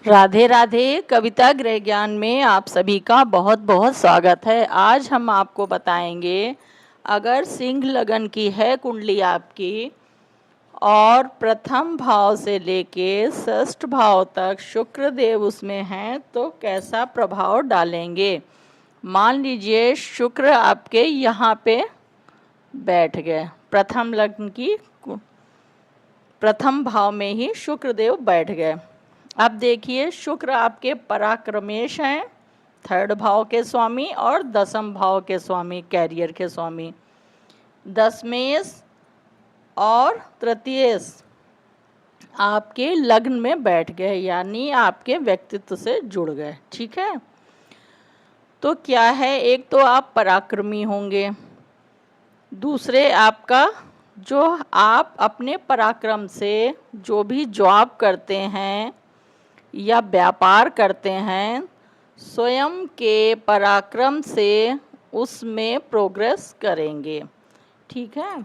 राधे राधे। कविता गृह ज्ञान में आप सभी का बहुत बहुत स्वागत है। आज हम आपको बताएंगे, अगर सिंह लगन की है कुंडली आपकी और प्रथम भाव से लेके षष्ठ भाव तक शुक्र देव उसमें हैं तो कैसा प्रभाव डालेंगे। मान लीजिए शुक्र आपके यहाँ पे बैठ गए, प्रथम लग्न की प्रथम भाव में ही शुक्र देव बैठ गए। अब देखिए, शुक्र आपके पराक्रमेश हैं, थर्ड भाव के स्वामी और दसम भाव के स्वामी, कैरियर के स्वामी। दसमेश और तृतीयेश आपके लग्न में बैठ गए, यानी आपके व्यक्तित्व से जुड़ गए। ठीक है, तो क्या है, एक तो आप पराक्रमी होंगे, दूसरे आपका जो आप अपने पराक्रम से जो भी जॉब करते हैं या व्यापार करते हैं, स्वयं के पराक्रम से उसमें प्रोग्रेस करेंगे। ठीक है,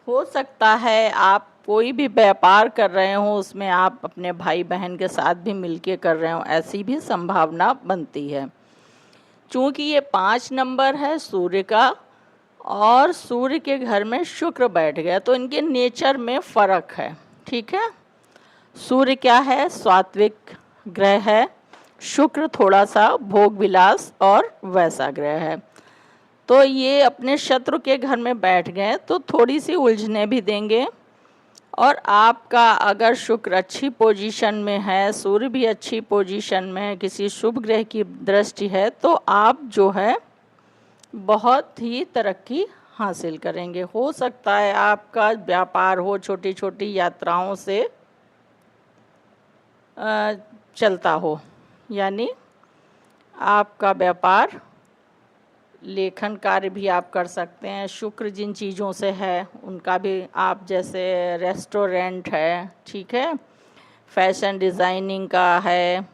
हो सकता है आप कोई भी व्यापार कर रहे हो, उसमें आप अपने भाई बहन के साथ भी मिलके कर रहे हो, ऐसी भी संभावना बनती है। चूँकि ये 5 नंबर है सूर्य का और सूर्य के घर में शुक्र बैठ गया, तो इनके नेचर में फ़र्क है। ठीक है, सूर्य क्या है, सात्विक ग्रह है, शुक्र थोड़ा सा भोग विलास और वैसा ग्रह है। तो ये अपने शत्रु के घर में बैठ गए तो थोड़ी सी उलझने भी देंगे। और आपका अगर शुक्र अच्छी पोजीशन में है, सूर्य भी अच्छी पोजीशन में है, किसी शुभ ग्रह की दृष्टि है, तो आप जो है बहुत ही तरक्की हासिल करेंगे। हो सकता है आपका व्यापार हो छोटी छोटी यात्राओं से चलता हो, यानी आपका व्यापार, लेखन कार्य भी आप कर सकते हैं। शुक्र जिन चीज़ों से है उनका भी आप, जैसे रेस्टोरेंट है, ठीक है, फैशन डिज़ाइनिंग का है,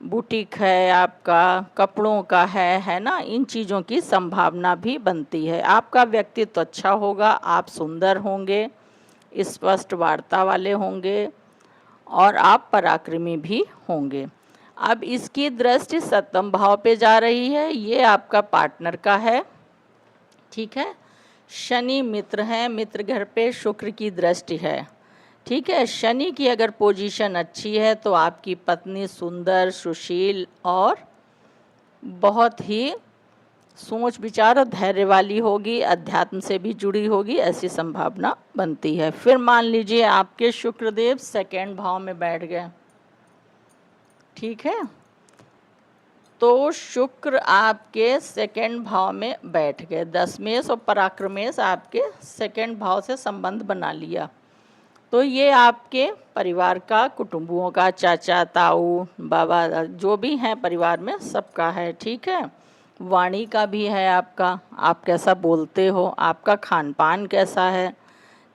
बुटीक है, आपका कपड़ों का है ना, इन चीज़ों की संभावना भी बनती है। आपका व्यक्तित्व अच्छा होगा, आप सुंदर होंगे, स्पष्ट वार्ता वाले होंगे और आप पराक्रमी भी होंगे। अब इसकी दृष्टि सप्तम भाव पे जा रही है, ये आपका पार्टनर का है। ठीक है, शनि मित्र हैं, मित्र घर पे शुक्र की दृष्टि है। ठीक है, शनि की अगर पोजीशन अच्छी है तो आपकी पत्नी सुंदर, सुशील और बहुत ही सोच विचार और धैर्य वाली होगी, अध्यात्म से भी जुड़ी होगी, ऐसी संभावना बनती है। फिर मान लीजिए आपके शुक्रदेव सेकेंड भाव में बैठ गए। ठीक है, तो शुक्र आपके सेकेंड भाव में बैठ गए, दसमेश और पराक्रमेश आपके सेकेंड भाव से संबंध बना लिया। तो ये आपके परिवार का, कुटुंबों का, चाचा ताऊ बाबा जो भी हैं परिवार में, सबका है। ठीक है, वाणी का भी है आपका, आप कैसा बोलते हो, आपका खान पान कैसा है,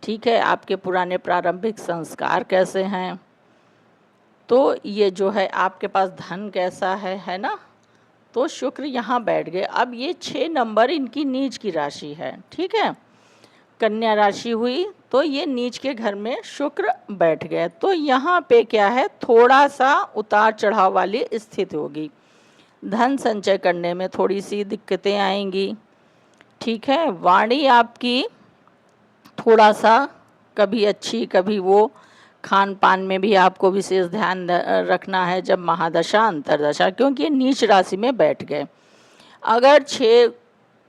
ठीक है, आपके पुराने प्रारंभिक संस्कार कैसे हैं, तो ये जो है आपके पास धन कैसा है ना। तो शुक्र यहाँ बैठ गए। अब ये 6 नंबर इनकी नीच की राशि है। ठीक है, कन्या राशि हुई तो ये नीच के घर में शुक्र बैठ गए, तो यहाँ पे क्या है, थोड़ा सा उतार चढ़ाव वाली स्थिति होगी, धन संचय करने में थोड़ी सी दिक्कतें आएंगी। ठीक है, वाणी आपकी थोड़ा सा कभी अच्छी कभी वो, खान पान में भी आपको विशेष ध्यान रखना है जब महादशा अंतरदशा, क्योंकि ये नीच राशि में बैठ गए। अगर 6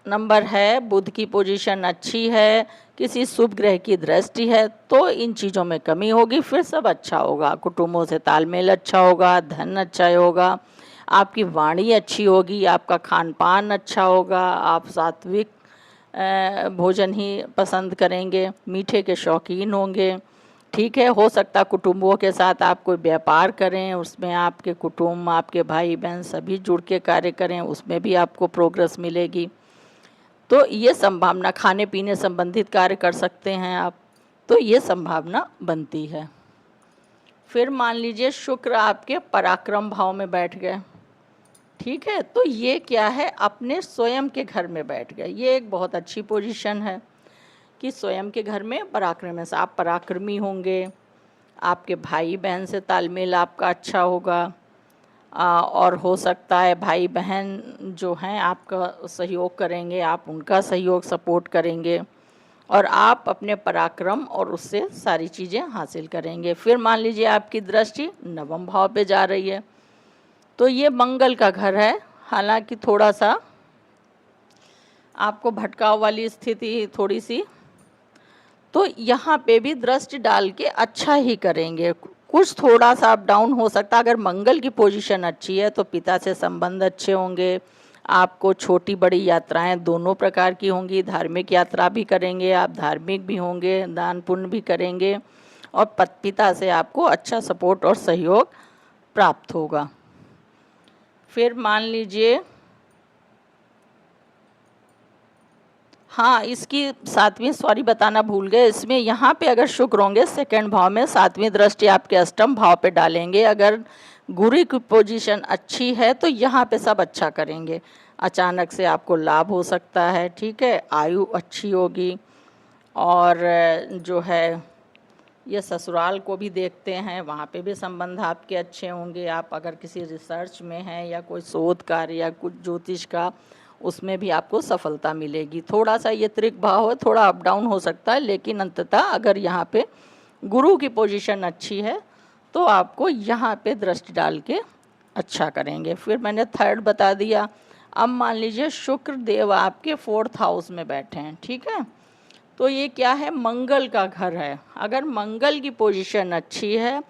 नंबर है, बुध की पोजीशन अच्छी है, किसी शुभ ग्रह की दृष्टि है, तो इन चीज़ों में कमी होगी, फिर सब अच्छा होगा, कुटुंबों से तालमेल अच्छा होगा, धन अच्छा होगा, आपकी वाणी अच्छी होगी, आपका खान पान अच्छा होगा, आप सात्विक भोजन ही पसंद करेंगे, मीठे के शौकीन होंगे। ठीक है, हो सकता कुटुंबों के साथ आप कोई व्यापार करें, उसमें आपके कुटुंब, आपके भाई बहन सभी जुड़ के कार्य करें, उसमें भी आपको प्रोग्रेस मिलेगी। तो ये संभावना, खाने पीने संबंधित कार्य कर सकते हैं आप, तो ये संभावना बनती है। फिर मान लीजिए शुक्र आपके पराक्रम भाव में बैठ गए। ठीक है, तो ये क्या है, अपने स्वयं के घर में बैठ गए, ये एक बहुत अच्छी पोजीशन है कि स्वयं के घर में पराक्रम है, आप पराक्रमी होंगे, आपके भाई बहन से तालमेल आपका अच्छा होगा। और हो सकता है भाई बहन जो हैं आपका सहयोग करेंगे, आप उनका सहयोग सपोर्ट करेंगे और आप अपने पराक्रम और उससे सारी चीज़ें हासिल करेंगे। फिर मान लीजिए आपकी दृष्टि नवम भाव पे जा रही है, तो ये मंगल का घर है। हालांकि थोड़ा सा आपको भटकाव वाली स्थिति थोड़ी सी, तो यहाँ पे भी दृष्टि डाल के अच्छा ही करेंगे। कुछ थोड़ा सा अप डाउन हो सकता है। अगर मंगल की पोजीशन अच्छी है तो पिता से संबंध अच्छे होंगे, आपको छोटी बड़ी यात्राएं दोनों प्रकार की होंगी। धार्मिक यात्रा भी करेंगे आप, धार्मिक भी होंगे, दान पुण्य भी करेंगे और पिता से आपको अच्छा सपोर्ट और सहयोग प्राप्त होगा। फिर मान लीजिए, हाँ इसकी सातवीं, सॉरी बताना भूल गए, इसमें यहाँ पे अगर शुक्र होंगे सेकंड भाव में, सातवीं दृष्टि आपके अष्टम भाव पे डालेंगे। अगर गुरु की पोजीशन अच्छी है तो यहाँ पे सब अच्छा करेंगे। अचानक से आपको लाभ हो सकता है, ठीक है, आयु अच्छी होगी। और जो है ये ससुराल को भी देखते हैं, वहाँ पे भी संबंध आपके अच्छे होंगे। आप अगर किसी रिसर्च में हैं या कोई शोध कार्य या कुछ ज्योतिष का, उसमें भी आपको सफलता मिलेगी। थोड़ा सा ये त्रिक भाव है, थोड़ा अप डाउन हो सकता है, लेकिन अंततः अगर यहाँ पे गुरु की पोजीशन अच्छी है तो आपको यहाँ पे दृष्टि डाल के अच्छा करेंगे। फिर मैंने थर्ड बता दिया। अब मान लीजिए शुक्र देव आपके 4th हाउस में बैठे हैं, ठीक है, तो ये क्या है, मंगल का घर है। अगर मंगल की पोजीशन अच्छी है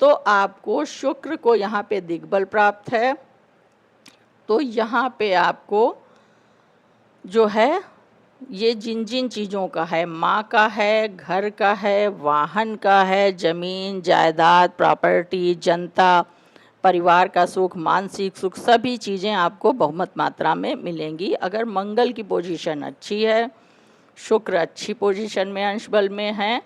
तो आपको शुक्र को यहाँ पे दिग्बल प्राप्त है। तो यहाँ पे आपको जो है ये जिन जिन चीज़ों का है, माँ का है, घर का है, वाहन का है, ज़मीन जायदाद प्रॉपर्टी, जनता, परिवार का सुख, मानसिक सुख, सभी चीज़ें आपको बहुमत मात्रा में मिलेंगी अगर मंगल की पोजीशन अच्छी है, शुक्र अच्छी पोजीशन में अंश बल में है।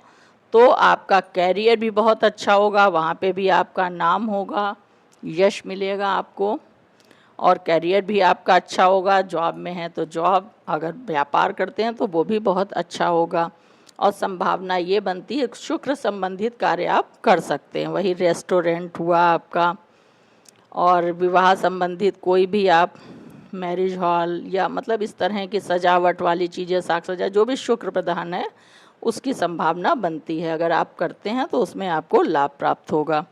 तो आपका कैरियर भी बहुत अच्छा होगा, वहाँ पे भी आपका नाम होगा, यश मिलेगा आपको और कैरियर भी आपका अच्छा होगा। जॉब में है तो जॉब, अगर व्यापार करते हैं तो वो भी बहुत अच्छा होगा और संभावना ये बनती है शुक्र संबंधित कार्य आप कर सकते हैं। वही रेस्टोरेंट हुआ आपका, और विवाह संबंधित कोई भी आप मैरिज हॉल या मतलब इस तरह की सजावट वाली चीज़ें, साग सजा, जो भी शुक्र प्रधान है उसकी संभावना बनती है। अगर आप करते हैं तो उसमें आपको लाभ प्राप्त होगा।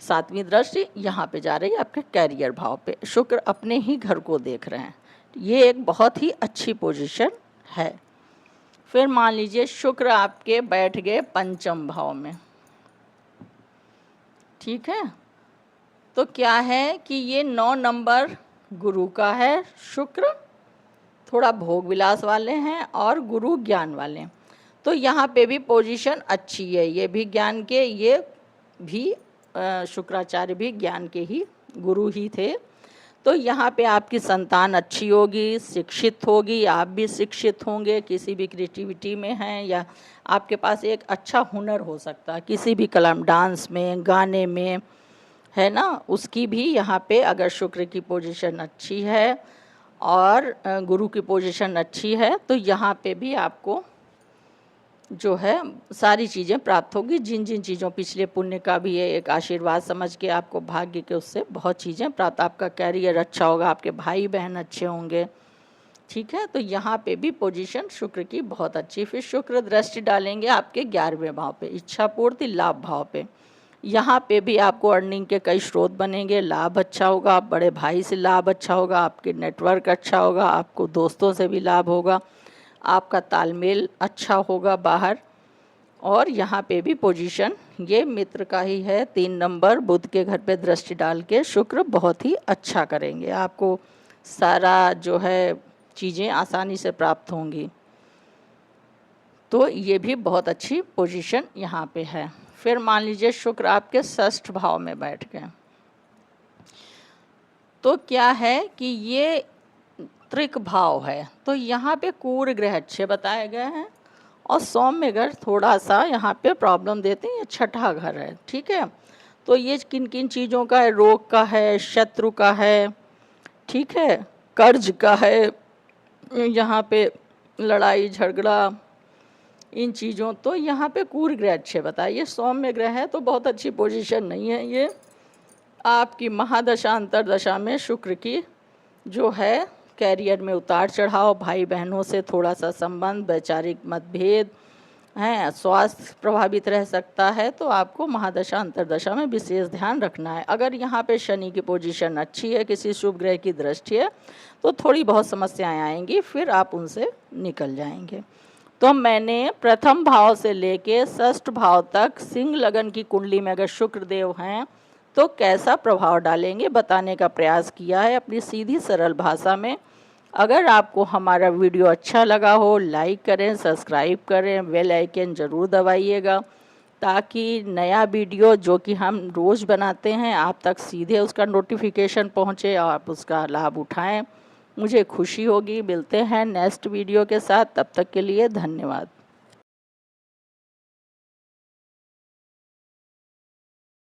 सातवीं दृष्टि यहाँ पे जा रही है आपके कैरियर भाव पे, शुक्र अपने ही घर को देख रहे हैं, ये एक बहुत ही अच्छी पोजीशन है। फिर मान लीजिए शुक्र आपके बैठ गए पंचम भाव में, ठीक है, तो क्या है कि ये 9 नंबर गुरु का है। शुक्र थोड़ा भोग विलास वाले हैं और गुरु ज्ञान वाले हैं, तो यहाँ पे भी पोजीशन अच्छी है। ये भी ज्ञान के, ये भी शुक्राचार्य भी ज्ञान के ही गुरु ही थे। तो यहाँ पे आपकी संतान अच्छी होगी, शिक्षित होगी, आप भी शिक्षित होंगे, किसी भी क्रिएटिविटी में हैं या आपके पास एक अच्छा हुनर हो सकता है किसी भी कला, डांस में, गाने में, है ना, उसकी भी यहाँ पे अगर शुक्र की पोजीशन अच्छी है और गुरु की पोजीशन अच्छी है तो यहाँ पे भी आपको जो है सारी चीज़ें प्राप्त होगी। जिन जिन चीज़ों, पिछले पुण्य का भी है एक आशीर्वाद समझ के आपको भाग्य के उससे बहुत चीज़ें प्राप्त, आपका कैरियर अच्छा होगा, आपके भाई बहन अच्छे होंगे, ठीक है। तो यहाँ पे भी पोजीशन शुक्र की बहुत अच्छी। फिर शुक्र दृष्टि डालेंगे आपके 11वें भाव पे, इच्छा पूर्ति लाभ भाव पे। यहाँ पे भी आपको अर्निंग के कई स्रोत बनेंगे, लाभ अच्छा होगा, बड़े भाई से लाभ अच्छा होगा, आपके नेटवर्क अच्छा होगा, आपको दोस्तों से भी लाभ होगा, आपका तालमेल अच्छा होगा बाहर। और यहाँ पे भी पोजीशन ये मित्र का ही है, 3 नंबर बुध के घर पे दृष्टि डाल के शुक्र बहुत ही अच्छा करेंगे, आपको सारा जो है चीज़ें आसानी से प्राप्त होंगी। तो ये भी बहुत अच्छी पोजीशन यहाँ पे है। फिर मान लीजिए शुक्र आपके 6ठ भाव में बैठ गए, तो क्या है कि ये त्रिक भाव है, तो यहाँ पे कूर ग्रह अच्छे बताए गए हैं और सौम्य ग्रह थोड़ा सा यहाँ पे प्रॉब्लम देते हैं। ये 6ठा घर है, ठीक है, तो ये किन किन चीज़ों का है, रोग का है, शत्रु का है, ठीक है, कर्ज का है, यहाँ पे लड़ाई झगड़ा, इन चीज़ों तो यहाँ पे क्रूर ग्रह अच्छे बताइए, सौम्य ग्रह है तो बहुत अच्छी पोजीशन नहीं है ये। आपकी महादशा अंतरदशा में शुक्र की जो है कैरियर में उतार चढ़ाव, भाई बहनों से थोड़ा सा संबंध, वैचारिक मतभेद हैं, स्वास्थ्य प्रभावित रह सकता है, तो आपको महादशा अंतरदशा में विशेष ध्यान रखना है। अगर यहाँ पे शनि की पोजीशन अच्छी है, किसी शुभ ग्रह की दृष्टि है, तो थोड़ी बहुत समस्याएं आएंगी, फिर आप उनसे निकल जाएंगे। तो मैंने प्रथम भाव से लेके षष्ठ भाव तक सिंह लगन की कुंडली में अगर शुक्र देव हैं तो कैसा प्रभाव डालेंगे बताने का प्रयास किया है अपनी सीधी सरल भाषा में। अगर आपको हमारा वीडियो अच्छा लगा हो, लाइक करें, सब्सक्राइब करें, बेल आइकन ज़रूर दबाइएगा ताकि नया वीडियो जो कि हम रोज़ बनाते हैं आप तक सीधे उसका नोटिफिकेशन पहुँचे और आप उसका लाभ उठाएं। मुझे खुशी होगी। मिलते हैं नेक्स्ट वीडियो के साथ, तब तक के लिए धन्यवाद।